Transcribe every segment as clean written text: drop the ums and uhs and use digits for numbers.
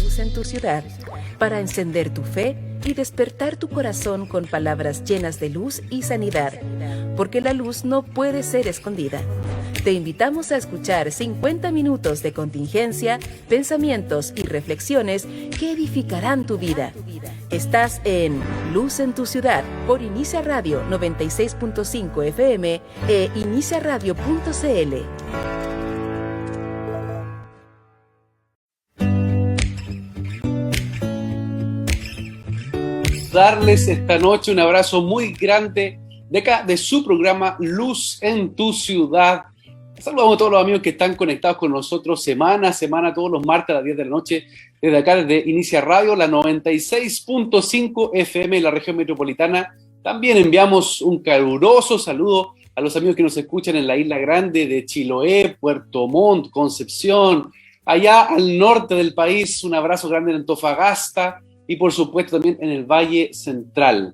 Luz en tu ciudad, para encender tu fe y despertar tu corazón con palabras llenas de luz y sanidad, porque la luz no puede ser escondida. Te invitamos a escuchar 50 minutos de contingencia, pensamientos y reflexiones que edificarán tu vida. Estás en Luz en tu ciudad por Inicia Radio 96.5 FM e iniciaradio.cl. Darles esta noche un abrazo muy grande de acá, de su programa Luz en tu ciudad. Saludamos a todos los amigos que están conectados con nosotros semana a semana, todos los martes a las 10 de la noche, desde acá, desde Inicia Radio, la 96.5 FM en la región metropolitana. También enviamos un caluroso saludo a los amigos que nos escuchan en la Isla Grande de Chiloé, Puerto Montt, Concepción, allá al norte del país. Un abrazo grande en Antofagasta y por supuesto también en el Valle Central.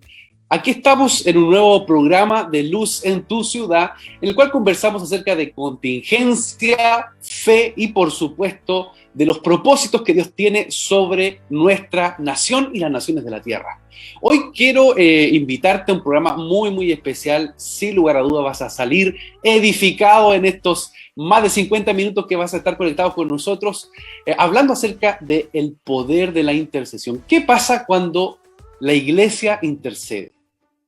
Aquí estamos en un nuevo programa de Luz en tu ciudad, en el cual conversamos acerca de contingencia, fe y por supuesto de los propósitos que Dios tiene sobre nuestra nación y las naciones de la tierra. Hoy quiero invitarte a un programa muy especial. Sin lugar a dudas vas a salir edificado en estos más de 50 minutos que vas a estar conectado con nosotros, hablando acerca del poder de la intercesión. ¿Qué pasa cuando la iglesia intercede?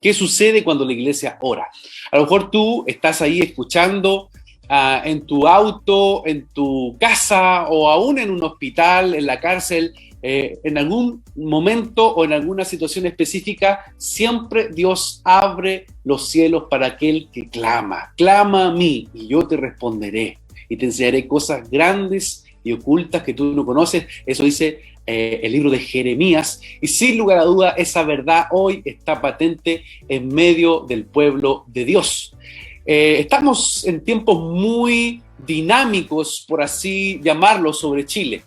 ¿Qué sucede cuando la iglesia ora? A lo mejor tú estás ahí escuchando en tu auto, en tu casa o aún en un hospital, en la cárcel, en algún momento o en alguna situación específica, siempre Dios abre los cielos para aquel que clama. Clama a mí y yo te responderé y te enseñaré cosas grandes y ocultas que tú no conoces. Eso dice el libro de Jeremías, y sin lugar a duda esa verdad hoy está patente en medio del pueblo de Dios. Estamos en tiempos muy dinámicos, por así llamarlo, sobre Chile.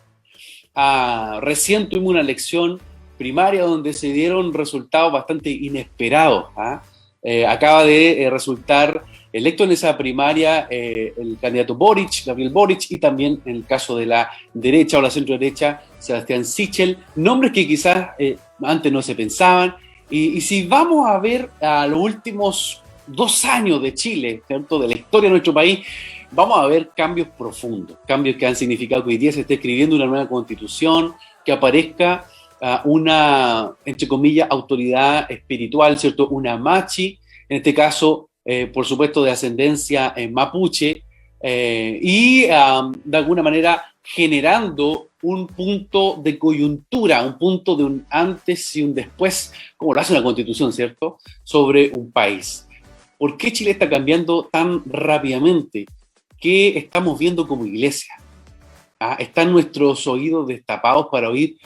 Recién tuvimos una elección primaria donde se dieron resultados bastante inesperados. Acaba de resultar electo en esa primaria el candidato Gabriel Boric, y también en el caso de la derecha o la centro derecha, Sebastián Sichel, nombres que quizás antes no se pensaban. Y si vamos a ver a los últimos 2 años de Chile, ¿cierto?, de la historia de nuestro país, vamos a ver cambios profundos, cambios que han significado que hoy día se esté escribiendo una nueva constitución, que aparezca una, entre comillas, autoridad espiritual, ¿cierto?, una machi, en este caso, por supuesto, de ascendencia mapuche, y de alguna manera generando un punto de coyuntura, un punto de un antes y un después, como lo hace una constitución, ¿cierto?, sobre un país. ¿Por qué Chile está cambiando tan rápidamente? ¿Qué estamos viendo como iglesia? ¿Están nuestros oídos destapados para oír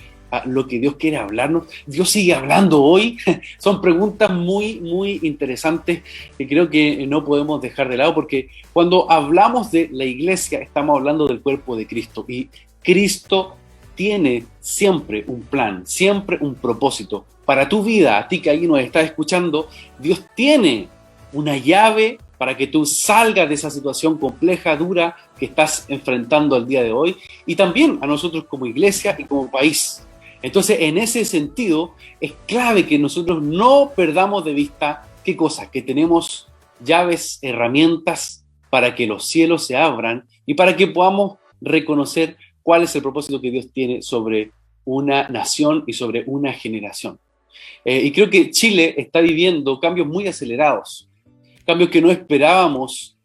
lo que Dios quiere hablarnos? ¿Dios sigue hablando hoy? Son preguntas muy interesantes que creo que no podemos dejar de lado, porque cuando hablamos de la iglesia estamos hablando del cuerpo de Cristo, y Cristo tiene siempre un plan, siempre un propósito para tu vida. A ti que ahí nos estás escuchando, Dios tiene una llave para que tú salgas de esa situación compleja, dura, que estás enfrentando al día de hoy, y también a nosotros como iglesia y como país. Entonces, en ese sentido, es clave que nosotros no perdamos de vista, ¿qué cosa? Que tenemos llaves, herramientas para que los cielos se abran y para que podamos reconocer cuál es el propósito que Dios tiene sobre una nación y sobre una generación. Y creo que Chile está viviendo cambios muy acelerados, cambios que no esperábamos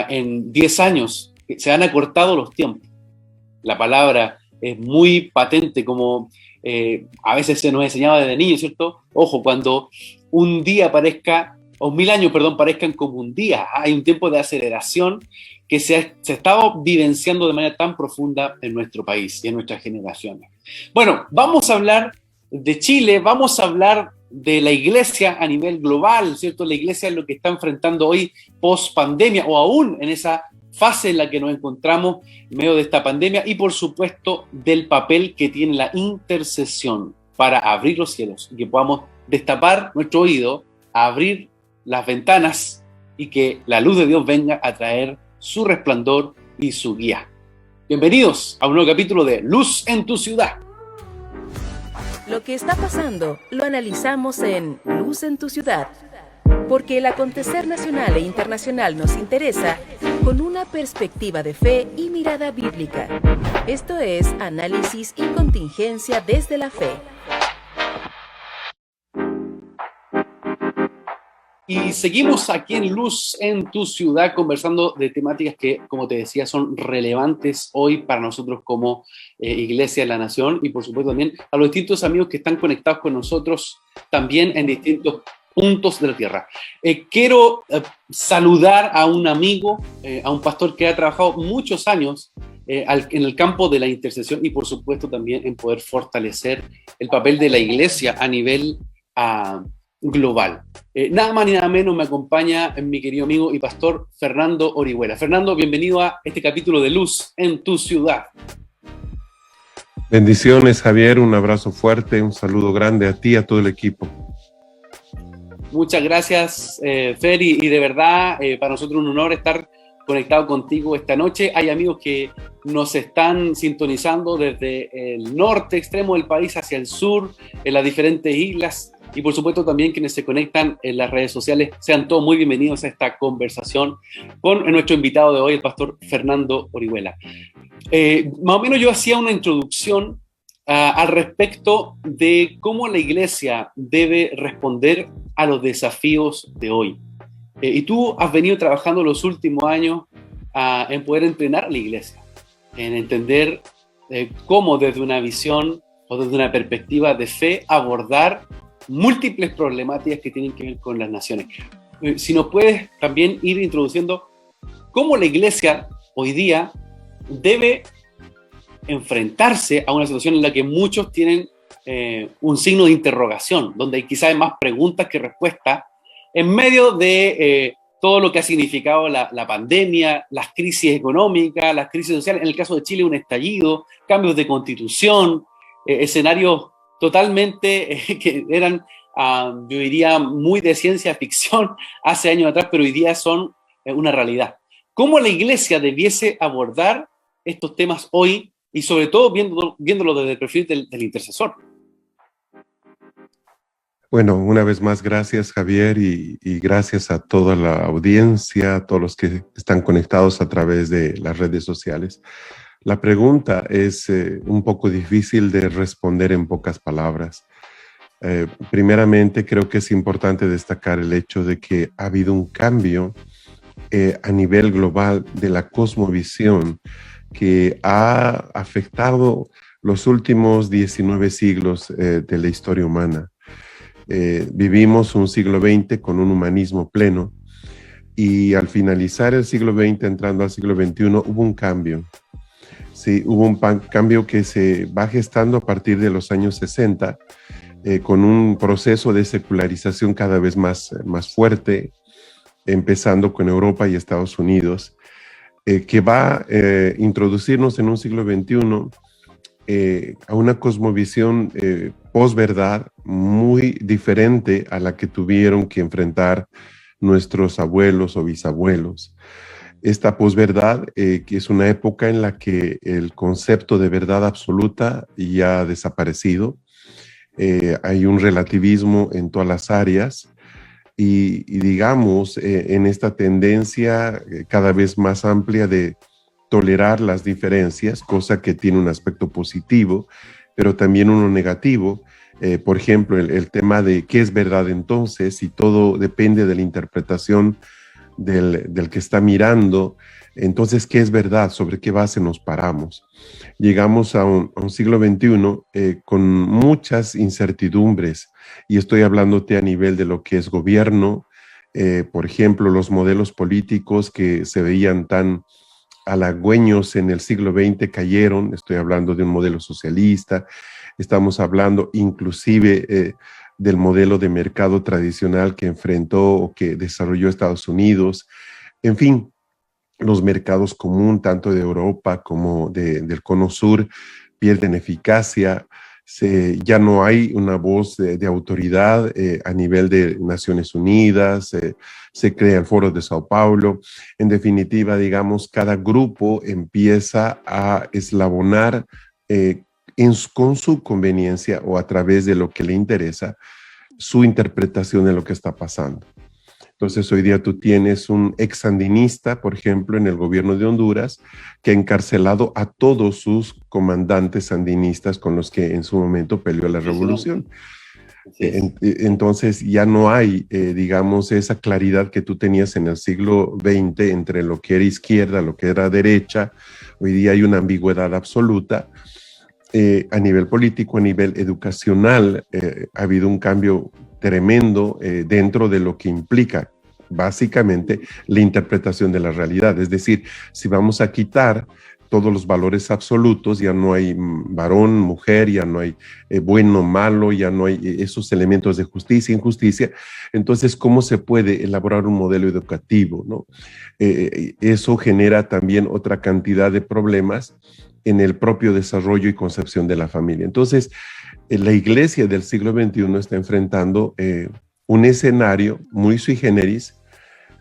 en 10 años. Se han acortado los tiempos. La palabra es muy patente, como a veces se nos enseñaba desde niños, ¿cierto? Ojo, cuando un día parezca, o 1000 años, perdón, parezcan como un día. Hay un tiempo de aceleración que se ha estado vivenciando de manera tan profunda en nuestro país y en nuestras generaciones. Bueno, vamos a hablar de Chile, vamos a hablar de la iglesia a nivel global, ¿cierto? La iglesia es lo que está enfrentando hoy post pandemia, o aún en esa fase en la que nos encontramos en medio de esta pandemia, y por supuesto del papel que tiene la intercesión para abrir los cielos y que podamos destapar nuestro oído, abrir las ventanas y que la luz de Dios venga a traer su resplandor y su guía. Bienvenidos a un nuevo capítulo de Luz en tu Ciudad. Lo que está pasando lo analizamos en Luz en tu Ciudad, porque el acontecer nacional e internacional nos interesa con una perspectiva de fe y mirada bíblica. Esto es análisis y contingencia desde la fe. Y seguimos aquí en Luz en tu Ciudad conversando de temáticas que, como te decía, son relevantes hoy para nosotros como Iglesia de la Nación y por supuesto también a los distintos amigos que están conectados con nosotros también en distintos puntos de la tierra. Quiero saludar a un amigo, a un pastor que ha trabajado muchos años en el campo de la intercesión y por supuesto también en poder fortalecer el papel de la Iglesia a nivel global. Nada más ni nada menos me acompaña mi querido amigo y pastor Fernando Orihuela. Fernando, bienvenido a este capítulo de Luz en tu Ciudad. Bendiciones, Javier, un abrazo fuerte, un saludo grande a ti y a todo el equipo. Muchas gracias, Fer, y de verdad para nosotros un honor estar conectado contigo esta noche. Hay amigos que nos están sintonizando desde el norte extremo del país hacia el sur, en las diferentes islas, y por supuesto también quienes se conectan en las redes sociales. Sean todos muy bienvenidos a esta conversación con nuestro invitado de hoy, el pastor Fernando Orihuela. Más o menos yo hacía una introducción al respecto de cómo la Iglesia debe responder a los desafíos de hoy. Y tú has venido trabajando los últimos años en poder entrenar a la Iglesia, en entender cómo desde una visión o desde una perspectiva de fe abordar múltiples problemáticas que tienen que ver con las naciones. Si nos puedes también ir introduciendo cómo la Iglesia hoy día debe enfrentarse a una situación en la que muchos tienen un signo de interrogación, donde quizás hay más preguntas que respuestas, en medio de todo lo que ha significado la pandemia, las crisis económicas, las crisis sociales, en el caso de Chile un estallido, cambios de constitución, escenarios totalmente que eran, yo diría, muy de ciencia ficción hace años atrás, pero hoy día son una realidad. ¿Cómo la Iglesia debiese abordar estos temas hoy y sobre todo viéndolo desde el perfil del intercesor? Bueno, una vez más, gracias, Javier, y gracias a toda la audiencia, a todos los que están conectados a través de las redes sociales. La pregunta es un poco difícil de responder en pocas palabras. Primeramente, creo que es importante destacar el hecho de que ha habido un cambio a nivel global de la cosmovisión que ha afectado los últimos 19 siglos de la historia humana. Vivimos un siglo XX con un humanismo pleno y al finalizar el siglo XX, entrando al siglo XXI, hubo un cambio. Sí, hubo un cambio que se va gestando a partir de los años 60 con un proceso de secularización cada vez más fuerte, empezando con Europa y Estados Unidos, que va a introducirnos en un siglo XXI a una cosmovisión posverdad muy diferente a la que tuvieron que enfrentar nuestros abuelos o bisabuelos. Esta posverdad, que es una época en la que el concepto de verdad absoluta ya ha desaparecido. Hay un relativismo en todas las áreas y digamos, en esta tendencia cada vez más amplia de tolerar las diferencias, cosa que tiene un aspecto positivo, pero también uno negativo. Por ejemplo, el tema de qué es verdad entonces, y todo depende de la interpretación del que está mirando. Entonces, ¿qué es verdad? ¿Sobre qué base nos paramos? Llegamos a un siglo XXI con muchas incertidumbres, y estoy hablándote a nivel de lo que es gobierno. Por ejemplo, los modelos políticos que se veían tan halagüeños en el siglo XX cayeron. Estoy hablando de un modelo socialista, estamos hablando inclusive del modelo de mercado tradicional que enfrentó o que desarrolló Estados Unidos. En fin, los mercados común, tanto de Europa como del Cono Sur, pierden eficacia. Ya no hay una voz de autoridad a nivel de Naciones Unidas, se crea el Foro de Sao Paulo. En definitiva, digamos, cada grupo empieza a eslabonar con su conveniencia o a través de lo que le interesa su interpretación de lo que está pasando. Entonces, hoy día tú tienes un ex-sandinista, por ejemplo, en el gobierno de Honduras, que ha encarcelado a todos sus comandantes sandinistas con los que en su momento peleó la revolución. Entonces, ya no hay, digamos, esa claridad que tú tenías en el siglo XX entre lo que era izquierda, lo que era derecha. Hoy día hay una ambigüedad absoluta. A nivel político, a nivel educacional, ha habido un cambio tremendo dentro de lo que implica básicamente la interpretación de la realidad. Es decir, si vamos a quitar todos los valores absolutos, ya no hay varón, mujer, ya no hay bueno, malo, ya no hay esos elementos de justicia, injusticia. Entonces, ¿cómo se puede elaborar un modelo educativo, ¿no? Eso genera también otra cantidad de problemas en el propio desarrollo y concepción de la familia. Entonces, la iglesia del siglo XXI está enfrentando un escenario muy sui generis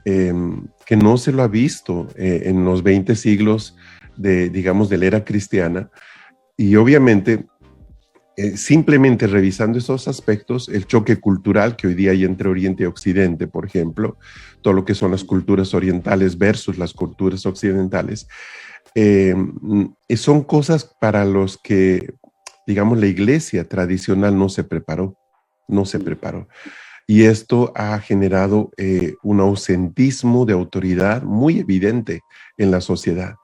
que no se lo ha visto en los 20 siglos digamos, de la era cristiana. Y obviamente, simplemente revisando esos aspectos, el choque cultural que hoy día hay entre Oriente y Occidente, por ejemplo, todo lo que son las culturas orientales versus las culturas occidentales, son cosas para los que, digamos, la iglesia tradicional no se preparó. Y esto ha generado un ausentismo de autoridad muy evidente en la sociedad.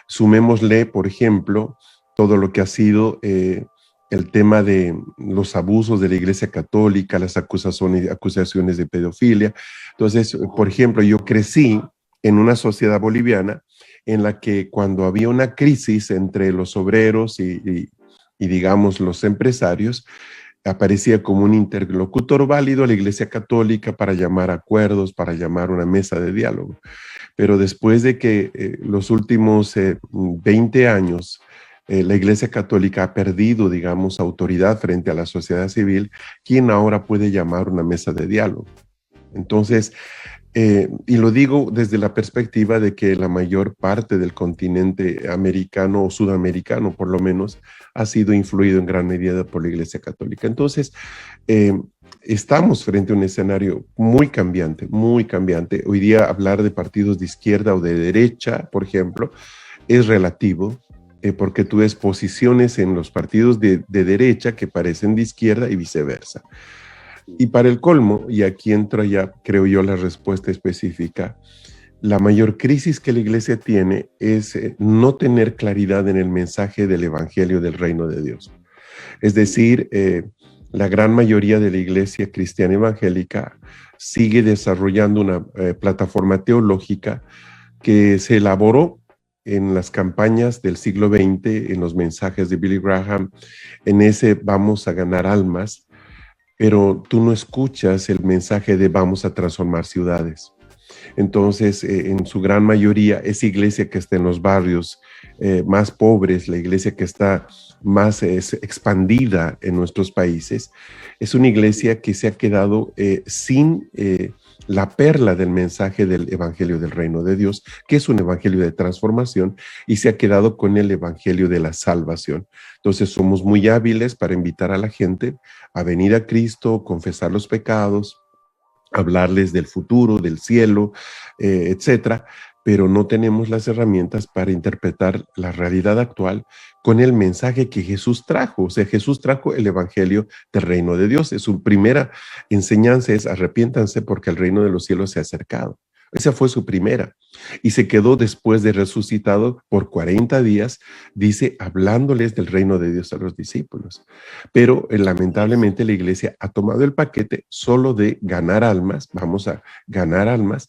Sumémosle, por ejemplo, todo lo que ha sido el tema de los abusos de la Iglesia Católica, las acusaciones de pedofilia. Entonces, por ejemplo, yo crecí en una sociedad boliviana en la que cuando había una crisis entre los obreros y digamos, los empresarios, aparecía como un interlocutor válido a la Iglesia Católica para llamar a acuerdos, para llamar una mesa de diálogo. Pero después de que los últimos 20 años la Iglesia Católica ha perdido, digamos, autoridad frente a la sociedad civil, ¿quién ahora puede llamar una mesa de diálogo? Entonces, y lo digo desde la perspectiva de que la mayor parte del continente americano o sudamericano, por lo menos, ha sido influido en gran medida por la Iglesia Católica. Entonces, estamos frente a un escenario muy cambiante, muy cambiante. Hoy día hablar de partidos de izquierda o de derecha, por ejemplo, es relativo, porque tú ves posiciones en los partidos de derecha que parecen de izquierda y viceversa. Y para el colmo, y aquí entra ya, creo yo, la respuesta específica, la mayor crisis que la iglesia tiene es no tener claridad en el mensaje del evangelio del reino de Dios. Es decir, la gran mayoría de la iglesia cristiana evangélica sigue desarrollando una plataforma teológica que se elaboró en las campañas del siglo XX, en los mensajes de Billy Graham, en ese vamos a ganar almas, pero tú no escuchas el mensaje de vamos a transformar ciudades. Entonces, en su gran mayoría, esa iglesia que está en los barrios más pobres, la iglesia que está más expandida en nuestros países, es una iglesia que se ha quedado sin la perla del mensaje del evangelio del reino de Dios, que es un evangelio de transformación, y se ha quedado con el evangelio de la salvación. Entonces somos muy hábiles para invitar a la gente a venir a Cristo, confesar los pecados, hablarles del futuro, del cielo, etcétera, pero no tenemos las herramientas para interpretar la realidad actual con el mensaje que Jesús trajo. O sea, Jesús trajo el evangelio del reino de Dios. Su primera enseñanza es arrepiéntanse porque el reino de los cielos se ha acercado. Esa fue su primera. Y se quedó después de resucitado por 40 días, dice, hablándoles del reino de Dios a los discípulos. Pero lamentablemente la iglesia ha tomado el paquete solo de ganar almas, vamos a ganar almas,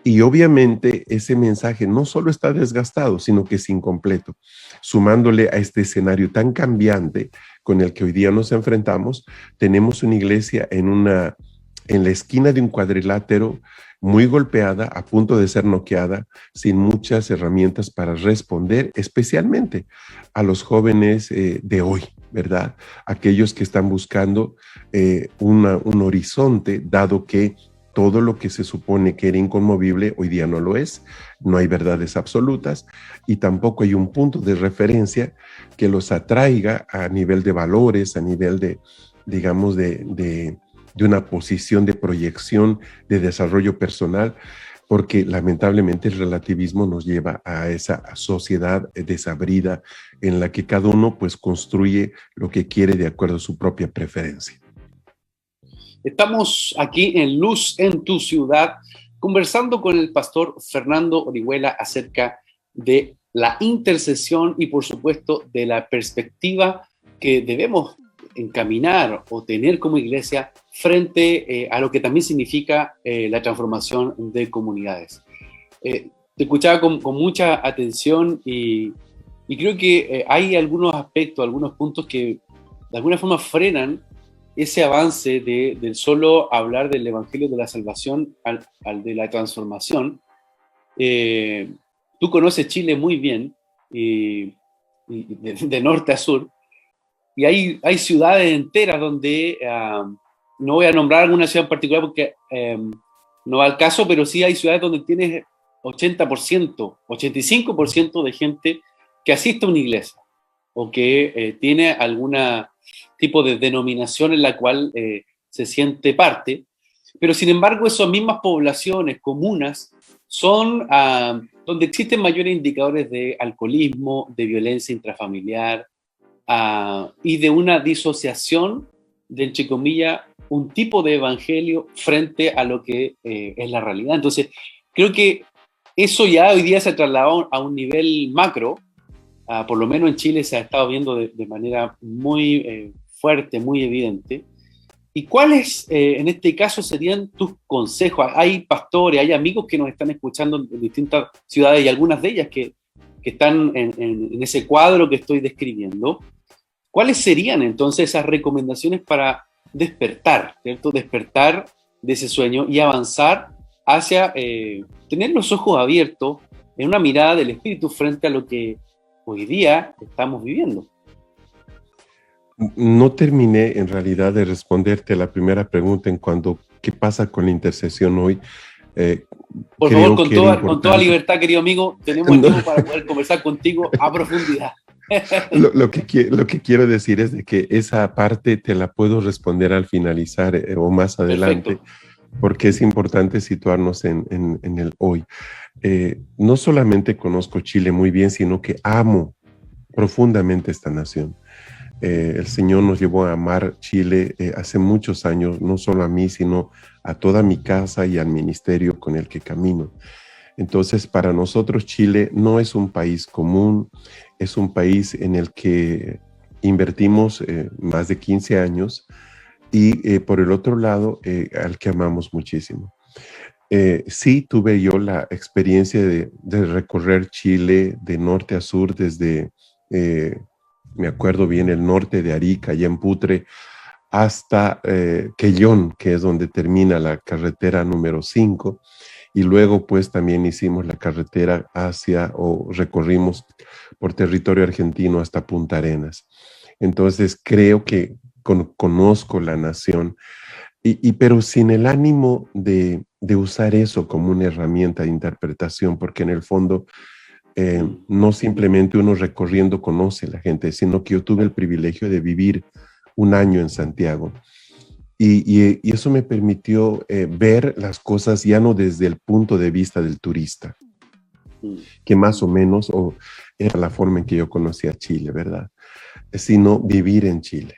y obviamente ese mensaje no solo está desgastado, sino que es incompleto. Sumándole a este escenario tan cambiante con el que hoy día nos enfrentamos, tenemos una iglesia en la esquina de un cuadrilátero muy golpeada, a punto de ser noqueada, sin muchas herramientas para responder, especialmente a los jóvenes de hoy, ¿verdad? Aquellos que están buscando un horizonte, dado que todo lo que se supone que era inconmovible hoy día no lo es, no hay verdades absolutas y tampoco hay un punto de referencia que los atraiga a nivel de valores, a nivel de, digamos, de una posición de proyección, de desarrollo personal, porque lamentablemente el relativismo nos lleva a esa sociedad desabrida en la que cada uno pues construye lo que quiere de acuerdo a su propia preferencia. Estamos aquí en Luz en tu Ciudad, conversando con el pastor Fernando Orihuela acerca de la intercesión y, por supuesto, de la perspectiva que debemos encaminar o tener como iglesia frente a lo que también significa la transformación de comunidades. Te escuchaba con mucha atención y creo que hay algunos aspectos, algunos puntos que de alguna forma frenan ese avance del solo hablar del evangelio de la salvación al de la transformación. Tú conoces Chile muy bien, y de norte a sur, y hay ciudades enteras donde, no voy a nombrar alguna ciudad en particular porque no va al caso, pero sí hay ciudades donde tienes 80%, 85% de gente que asiste a una iglesia o que tiene alguna tipo de denominación en la cual se siente parte, pero sin embargo esas mismas poblaciones, comunas, son donde existen mayores indicadores de alcoholismo, de violencia intrafamiliar y de una disociación de, entre comillas, un tipo de evangelio frente a lo que es la realidad. Entonces, creo que eso ya hoy día se ha trasladado a un nivel macro. Por lo menos en Chile se ha estado viendo de manera muy fuerte, muy evidente. ¿Y cuáles, en este caso, serían tus consejos? Hay pastores, hay amigos que nos están escuchando en distintas ciudades y algunas de ellas que están en ese cuadro que estoy describiendo. ¿Cuáles serían entonces esas recomendaciones para despertar, ¿cierto? Despertar de ese sueño y avanzar hacia tener los ojos abiertos en una mirada del Espíritu frente a lo que hoy día estamos viviendo? No terminé en realidad de responderte la primera pregunta en cuanto qué pasa con la intercesión hoy. Por favor, con toda libertad, querido amigo, tenemos el tiempo para poder conversar contigo a profundidad. Lo que quiero decir es de que esa parte te la puedo responder al finalizar o más adelante. Perfecto. Porque es importante situarnos en el hoy. No solamente conozco Chile muy bien, sino que amo profundamente esta nación. El Señor nos llevó a amar Chile hace muchos años, no solo a mí, sino a toda mi casa y al ministerio con el que camino. Entonces, para nosotros Chile no es un país común, es un país en el que invertimos más de 15 años y por el otro lado, al que amamos muchísimo. Sí, tuve yo la experiencia de recorrer Chile de norte a sur desde... me acuerdo bien el norte de Arica, allá en Putre, hasta Quellón, que es donde termina la carretera número 5, y luego pues también hicimos la carretera recorrimos por territorio argentino hasta Punta Arenas. Entonces creo que conozco la nación, pero sin el ánimo de usar eso como una herramienta de interpretación, porque en el fondo... no simplemente uno recorriendo conoce a la gente, sino que yo tuve el privilegio de vivir un año en Santiago y eso me permitió ver las cosas ya no desde el punto de vista del turista, que más o menos era la forma en que yo conocía Chile, ¿verdad? Sino vivir en Chile.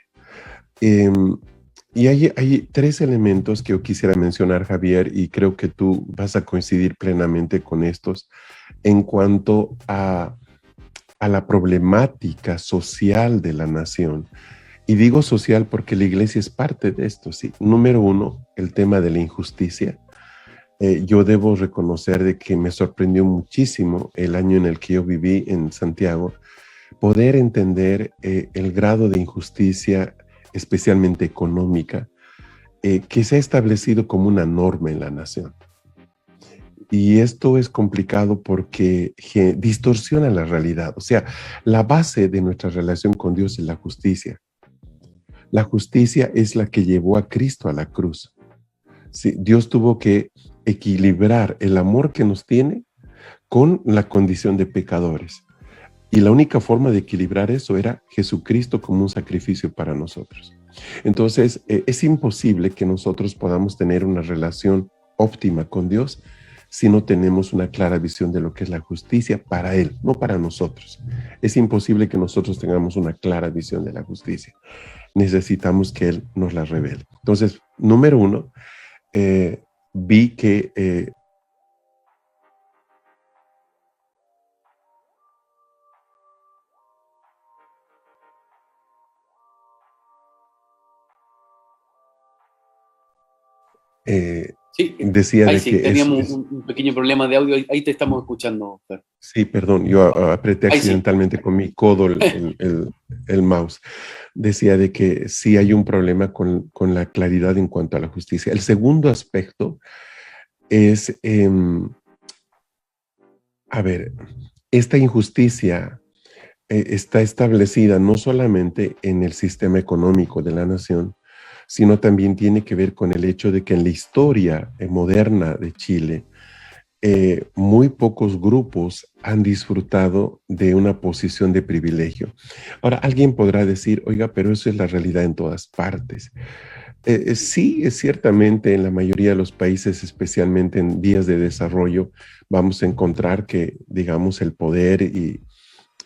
Y hay tres elementos que yo quisiera mencionar, Javier, y creo que tú vas a coincidir plenamente con estos en cuanto a la problemática social de la nación. Y digo social porque la iglesia es parte de esto, sí. Número uno, el tema de la injusticia. Yo debo reconocer de que me sorprendió muchísimo el año en el que yo viví en Santiago, poder entender el grado de injusticia, especialmente económica, que se ha establecido como una norma en la nación. Y esto es complicado porque distorsiona la realidad. O sea, la base de nuestra relación con Dios es la justicia. La justicia es la que llevó a Cristo a la cruz. Sí, Dios tuvo que equilibrar el amor que nos tiene con la condición de pecadores. Y la única forma de equilibrar eso era Jesucristo como un sacrificio para nosotros. Entonces, es imposible que nosotros podamos tener una relación óptima con Dios si no tenemos una clara visión de lo que es la justicia para Él, no para nosotros. Es imposible que nosotros tengamos una clara visión de la justicia. Necesitamos que Él nos la revele. Entonces, número uno, vi que Sí, decía ahí de sí, que teníamos un pequeño problema de audio, ahí te estamos escuchando, Fer. sí, perdón, yo apreté Ahí sí. accidentalmente con mi codo el mouse. Decía de que sí hay un problema con la claridad en cuanto a la justicia. El segundo aspecto es, esta injusticia está establecida no solamente en el sistema económico de la nación, sino también tiene que ver con el hecho de que en la historia moderna de Chile, muy pocos grupos han disfrutado de una posición de privilegio. Ahora, alguien podrá decir, oiga, pero eso es la realidad en todas partes. Sí, es ciertamente en la mayoría de los países, especialmente en vías de desarrollo, vamos a encontrar que, digamos, el poder y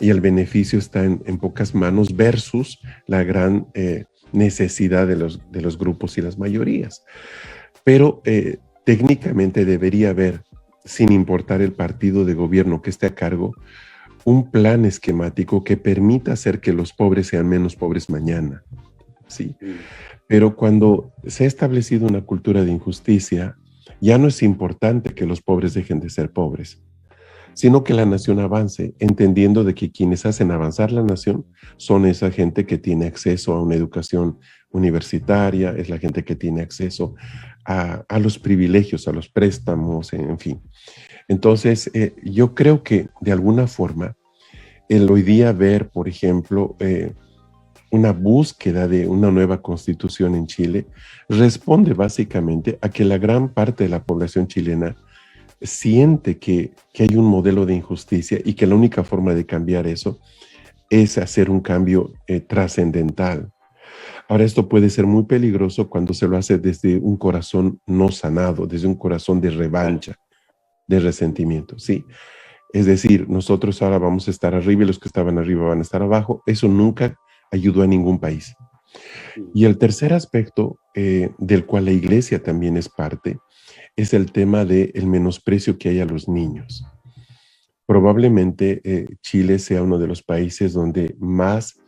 el beneficio está en pocas manos versus la gran necesidad de los grupos y las mayorías. Pero técnicamente debería haber, sin importar el partido de gobierno que esté a cargo, un plan esquemático que permita hacer que los pobres sean menos pobres mañana. ¿Sí? Pero cuando se ha establecido una cultura de injusticia, ya no es importante que los pobres dejen de ser pobres, sino que la nación avance, entendiendo de que quienes hacen avanzar la nación son esa gente que tiene acceso a una educación universitaria, es la gente que tiene acceso a los privilegios, a los préstamos, en fin. Entonces, yo creo que de alguna forma, el hoy día ver, por ejemplo, una búsqueda de una nueva constitución en Chile, responde básicamente a que la gran parte de la población chilena siente que hay un modelo de injusticia y que la única forma de cambiar eso es hacer un cambio trascendental. Ahora, esto puede ser muy peligroso cuando se lo hace desde un corazón no sanado, desde un corazón de revancha, de resentimiento, ¿sí? Es decir, nosotros ahora vamos a estar arriba y los que estaban arriba van a estar abajo. Eso nunca ayudó a ningún país. Y el tercer aspecto, del cual la iglesia también es parte, es el tema del menosprecio que hay a los niños. Probablemente Chile sea uno de los países donde más,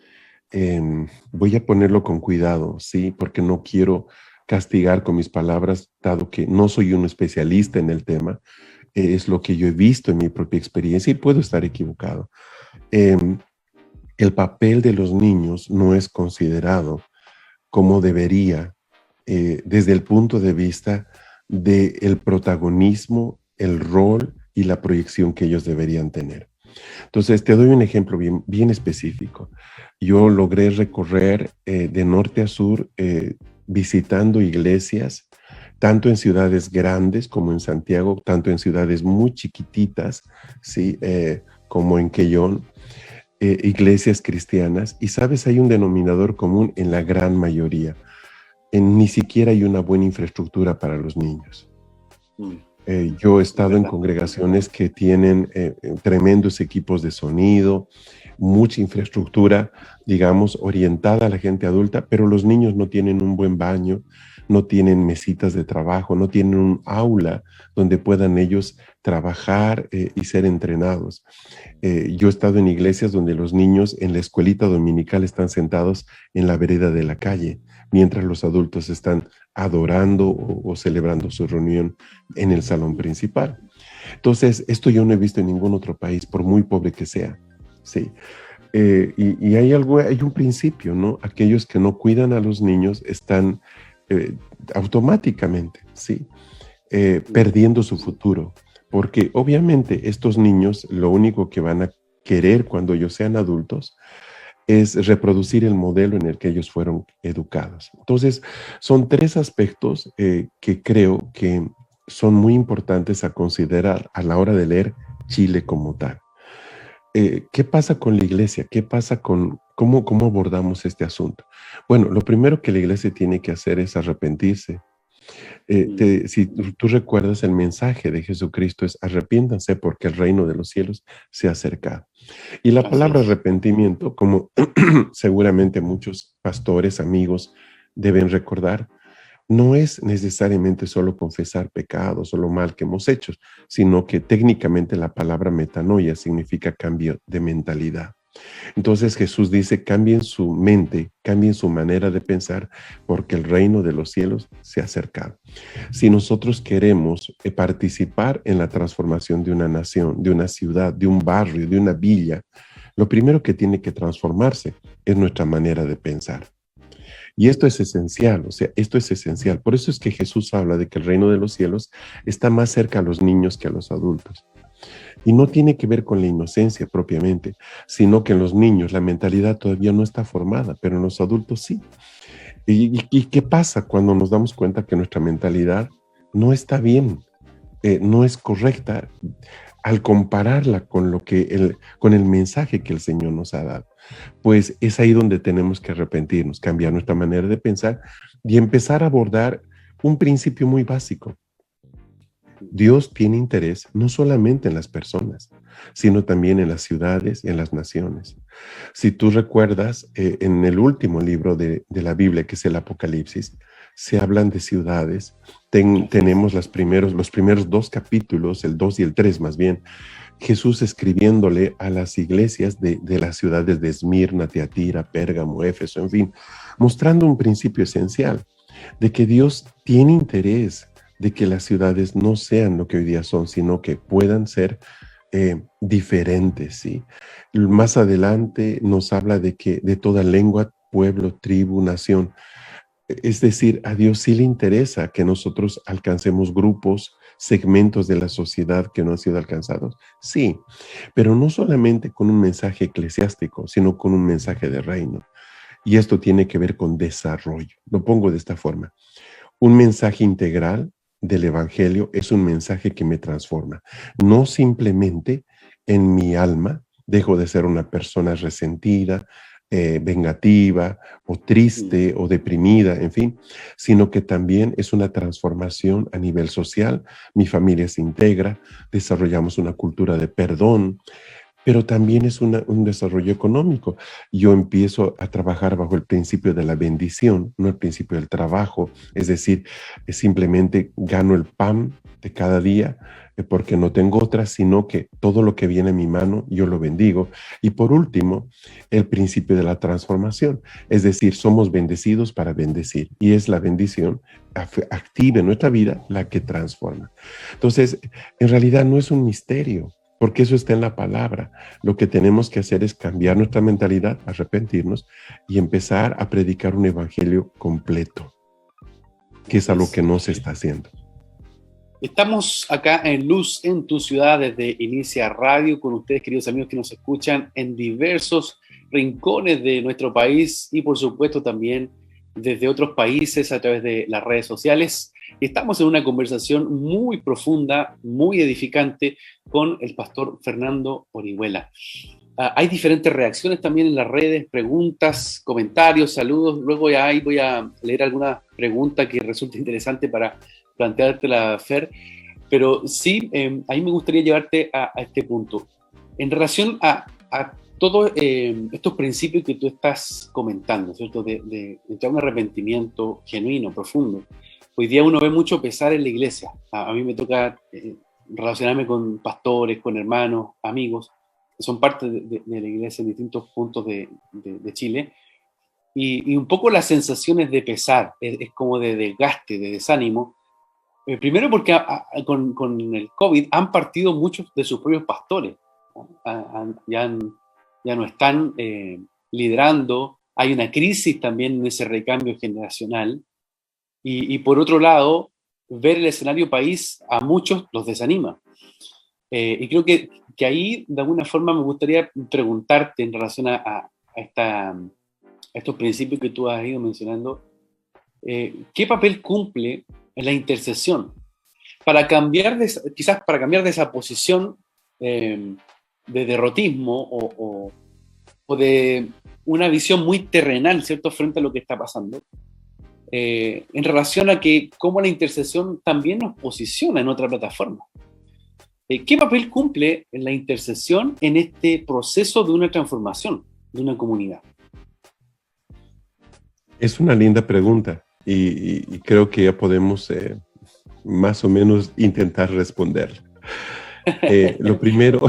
voy a ponerlo con cuidado, ¿sí? Porque no quiero castigar con mis palabras, dado que no soy un especialista en el tema, es lo que yo he visto en mi propia experiencia y puedo estar equivocado. El papel de los niños no es considerado como debería desde el punto de vista del protagonismo, el rol y la proyección que ellos deberían tener. Entonces, te doy un ejemplo bien específico. Yo logré recorrer de norte a sur visitando iglesias, tanto en ciudades grandes como en Santiago, tanto en ciudades muy chiquititas, ¿sí? Como en Quellón, iglesias cristianas. Y sabes, hay un denominador común en la gran mayoría. Ni siquiera hay una buena infraestructura para los niños. Yo he estado en congregaciones que tienen tremendos equipos de sonido, mucha infraestructura, digamos, orientada a la gente adulta, pero los niños no tienen un buen baño, no tienen mesitas de trabajo, no tienen un aula donde puedan ellos trabajar y ser entrenados. Yo he estado en iglesias donde los niños en la escuelita dominical están sentados en la vereda de la calle, mientras los adultos están adorando o celebrando su reunión en el salón principal. Entonces, esto yo no he visto en ningún otro país, por muy pobre que sea, ¿sí? Y hay un principio, ¿no? Aquellos que no cuidan a los niños están automáticamente, ¿sí? Perdiendo su futuro, porque obviamente estos niños lo único que van a querer cuando ellos sean adultos es reproducir el modelo en el que ellos fueron educados. Entonces, son tres aspectos que creo que son muy importantes a considerar a la hora de leer Chile como tal. ¿Qué pasa con la iglesia? ¿Qué pasa con cómo abordamos este asunto? Bueno, lo primero que la iglesia tiene que hacer es arrepentirse. Si tú recuerdas, el mensaje de Jesucristo es arrepiéntanse porque el reino de los cielos se ha acercado. Y la palabra arrepentimiento, como seguramente muchos pastores, amigos deben recordar, no es necesariamente solo confesar pecados o lo mal que hemos hecho, sino que técnicamente la palabra metanoia significa cambio de mentalidad. Entonces Jesús dice, cambien su mente, cambien su manera de pensar, porque el reino de los cielos se ha acercado. Si nosotros queremos participar en la transformación de una nación, de una ciudad, de un barrio, de una villa, lo primero que tiene que transformarse es nuestra manera de pensar. Y esto es esencial, o sea, esto es esencial. Por eso es que Jesús habla de que el reino de los cielos está más cerca a los niños que a los adultos. Y no tiene que ver con la inocencia propiamente, sino que en los niños la mentalidad todavía no está formada, pero en los adultos sí. ¿Y qué pasa cuando nos damos cuenta que nuestra mentalidad no está bien, no es correcta al compararla con con el mensaje que el Señor nos ha dado? Pues es ahí donde tenemos que arrepentirnos, cambiar nuestra manera de pensar y empezar a abordar un principio muy básico. Dios tiene interés no solamente en las personas, sino también en las ciudades y en las naciones. Si tú recuerdas, en el último libro de la Biblia, que es el Apocalipsis, se hablan de ciudades. Tenemos los primeros dos capítulos, el 2 y el 3 más bien, Jesús escribiéndole a las iglesias de las ciudades de Esmirna, Tiatira, Pérgamo, Éfeso, en fin, mostrando un principio esencial de que Dios tiene interés de que las ciudades no sean lo que hoy día son, sino que puedan ser diferentes, ¿sí? Más adelante nos habla de que de toda lengua, pueblo, tribu, nación. Es decir, a Dios sí le interesa que nosotros alcancemos grupos, segmentos de la sociedad que no han sido alcanzados. Sí, pero no solamente con un mensaje eclesiástico, sino con un mensaje de reino. Y esto tiene que ver con desarrollo. Lo pongo de esta forma. Un mensaje integral del Evangelio es un mensaje que me transforma. No simplemente en mi alma dejo de ser una persona resentida, vengativa o triste o deprimida, en fin, sino que también es una transformación a nivel social. Mi familia se integra, desarrollamos una cultura de perdón, pero también es un desarrollo económico. Yo empiezo a trabajar bajo el principio de la bendición, no el principio del trabajo, es decir, simplemente gano el pan de cada día porque no tengo otra, sino que todo lo que viene en mi mano yo lo bendigo. Y por último, el principio de la transformación, es decir, somos bendecidos para bendecir y es la bendición activa en nuestra vida la que transforma. Entonces, en realidad no es un misterio, porque eso está en la palabra. Lo que tenemos que hacer es cambiar nuestra mentalidad, arrepentirnos y empezar a predicar un evangelio completo, que es algo que no se está haciendo. Estamos acá en Luz en tu Ciudad desde Inicia Radio con ustedes, queridos amigos que nos escuchan en diversos rincones de nuestro país y por supuesto también desde otros países a través de las redes sociales. Estamos en una conversación muy profunda, muy edificante con el pastor Fernando Orihuela. Hay diferentes reacciones también en las redes, preguntas, comentarios, saludos. Luego ahí voy a leer alguna pregunta que resulte interesante para planteártela, Fer. Pero sí, ahí me gustaría llevarte a este punto. En relación a todos estos principios que tú estás comentando, ¿cierto? De un arrepentimiento genuino, profundo. Hoy día uno ve mucho pesar en la iglesia. A mí me toca relacionarme con pastores, con hermanos, amigos, que son parte de la iglesia en distintos puntos de Chile. Y un poco las sensaciones de pesar, es como de desgaste, de desánimo. Primero porque con el COVID han partido muchos de sus propios pastores. Ya no están liderando. Hay una crisis también en ese recambio generacional. Y por otro lado, ver el escenario país a muchos los desanima. Y creo que ahí, de alguna forma, me gustaría preguntarte en relación a a estos principios que tú has ido mencionando, ¿qué papel cumple en la intercesión? Quizás para cambiar de esa posición de derrotismo o de una visión muy terrenal, ¿cierto?, frente a lo que está pasando, en relación a que cómo la intercesión también nos posiciona en otra plataforma. ¿Qué papel cumple la intercesión en este proceso de una transformación de una comunidad? Es una linda pregunta y creo que ya podemos más o menos intentar responderla. Lo primero